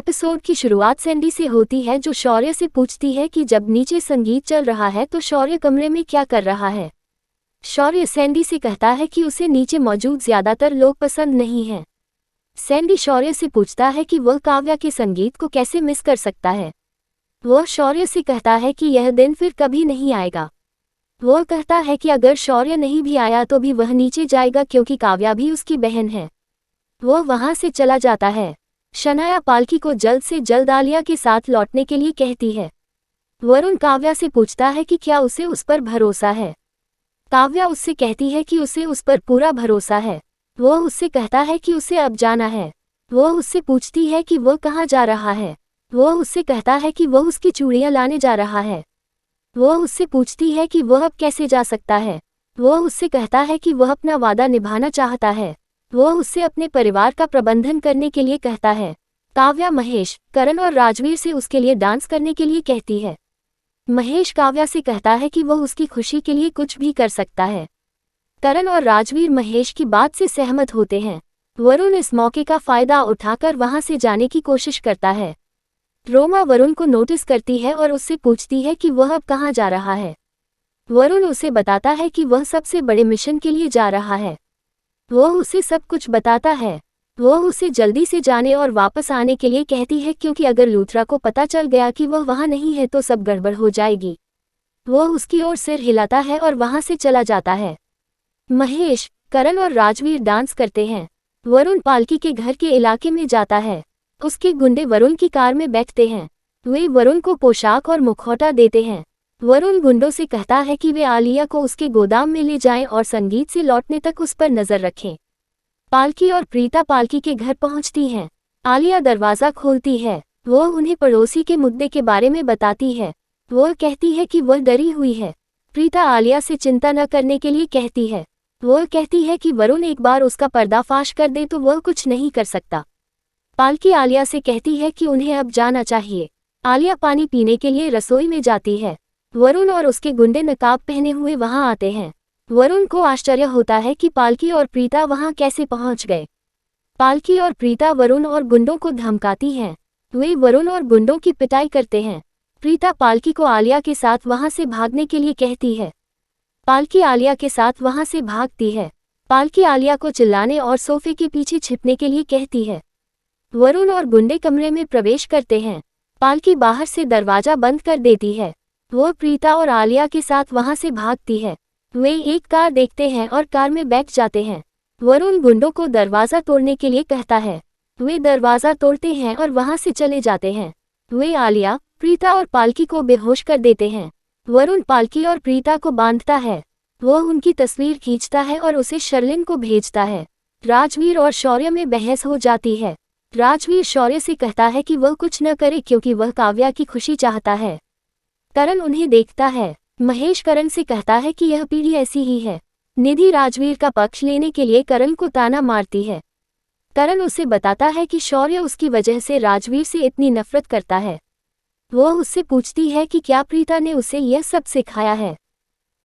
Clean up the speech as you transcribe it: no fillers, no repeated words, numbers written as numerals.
Episode की शुरुआत Sandy से होती है, जो शौर्य से पूछती है कि जब नीचे संगीत चल रहा है तो शौर्य कमरे में क्या कर रहा है। शौर्य सैंडी से कहता है कि उसे नीचे मौजूद ज्यादातर लोग पसंद नहीं हैं। सैंडी शौर्य से पूछता है कि वह काव्या के संगीत को कैसे मिस कर सकता है। वह शौर्य से कहता है कि यह दिन फिर कभी नहीं आएगा। वह कहता है कि अगर शौर्य नहीं भी आया तो भी वह नीचे जाएगा, क्योंकि काव्या भी उसकी बहन है। वह वहां से चला जाता है। शनाया पालकी को जल्द से जल्द आलिया के साथ लौटने के लिए कहती है। वरुण काव्या से पूछता है कि क्या उसे उस पर भरोसा है। काव्या उससे कहती है कि उसे उस पर पूरा भरोसा है। वह उससे कहता है कि उसे अब जाना है। वह उससे पूछती है कि वह कहाँ जा रहा है। वह उससे कहता है कि वह उसकी चूड़ियाँ लाने जा रहा है। वह उससे पूछती है कि वह अब कैसे जा सकता है। वह उससे कहता है कि वह अपना वादा निभाना चाहता है। वह उससे अपने परिवार का प्रबंधन करने के लिए कहता है। काव्या महेश, करण और राजवीर से उसके लिए डांस करने के लिए कहती है। महेश काव्या से कहता है कि वह उसकी खुशी के लिए कुछ भी कर सकता है। करण और राजवीर महेश की बात से सहमत होते हैं। वरुण इस मौके का फायदा उठाकर वहां से जाने की कोशिश करता है। रोमा वरुण को नोटिस करती है और उससे पूछती है कि वह अब कहाँ जा रहा है। वरुण उसे बताता है कि वह सबसे बड़े मिशन के लिए जा रहा है। वह उसे सब कुछ बताता है। वह उसे जल्दी से जाने और वापस आने के लिए कहती है, क्योंकि अगर लूथरा को पता चल गया कि वह वहां नहीं है तो सब गड़बड़ हो जाएगी। वह उसकी ओर सिर हिलाता है और वहां से चला जाता है। महेश, करण और राजवीर डांस करते हैं। वरुण पालकी के घर के इलाके में जाता है। उसके गुंडे वरुण की कार में बैठते हैं। वे वरुण को पोशाक और मुखौटा देते हैं। वरुण गुंडों से कहता है कि वे आलिया को उसके गोदाम में ले जाएं और संगीत से लौटने तक उस पर नजर रखें। पालकी और प्रीता पालकी के घर पहुंचती हैं। आलिया दरवाज़ा खोलती है। वह उन्हें पड़ोसी के मुद्दे के बारे में बताती है। वह कहती है कि वह डरी हुई है। प्रीता आलिया से चिंता न करने के लिए कहती है। वह कहती है कि वरुण एक बार उसका पर्दाफाश कर दे तो वह कुछ नहीं कर सकता। पालकी आलिया से कहती है कि उन्हें अब जाना चाहिए। आलिया पानी पीने के लिए रसोई में जाती है। वरुण और उसके गुंडे नकाब पहने हुए वहां आते हैं। वरुण को आश्चर्य होता है कि पालकी और प्रीता वहां कैसे पहुंच गए। पालकी और प्रीता वरुण और गुंडों को धमकाती हैं। वे वरुण और गुंडों की पिटाई करते हैं। प्रीता पालकी को आलिया के साथ वहां से भागने के लिए कहती है। पालकी आलिया के साथ वहां से भागती है। पालकी आलिया को चिल्लाने और सोफे के पीछे छिपने के लिए कहती है। वरुण और गुंडे कमरे में प्रवेश करते हैं। पालकी बाहर से दरवाजा बंद कर देती है। वह प्रीता और आलिया के साथ वहां से भागती है। वे एक कार देखते हैं और कार में बैठ जाते हैं। वरुण गुंडों को दरवाज़ा तोड़ने के लिए कहता है। वे दरवाज़ा तोड़ते हैं और वहां से चले जाते हैं। वे आलिया, प्रीता और पालकी को बेहोश कर देते हैं। वरुण पालकी और प्रीता को बांधता है। वह उनकी तस्वीर खींचता है और उसे शर्लिन को भेजता है। राजवीर और शौर्य में बहस हो जाती है। राजवीर शौर्य से कहता है कि वह कुछ न करे, क्योंकि वह काव्या की खुशी चाहता है। करण उन्हें देखता है। महेश करण से कहता है कि यह पीढ़ी ऐसी ही है। निधि राजवीर का पक्ष लेने के लिए करण को ताना मारती है। करण उसे बताता है कि शौर्य उसकी वजह से राजवीर से इतनी नफरत करता है। वह उससे पूछती है कि क्या प्रीता ने उसे यह सब सिखाया है।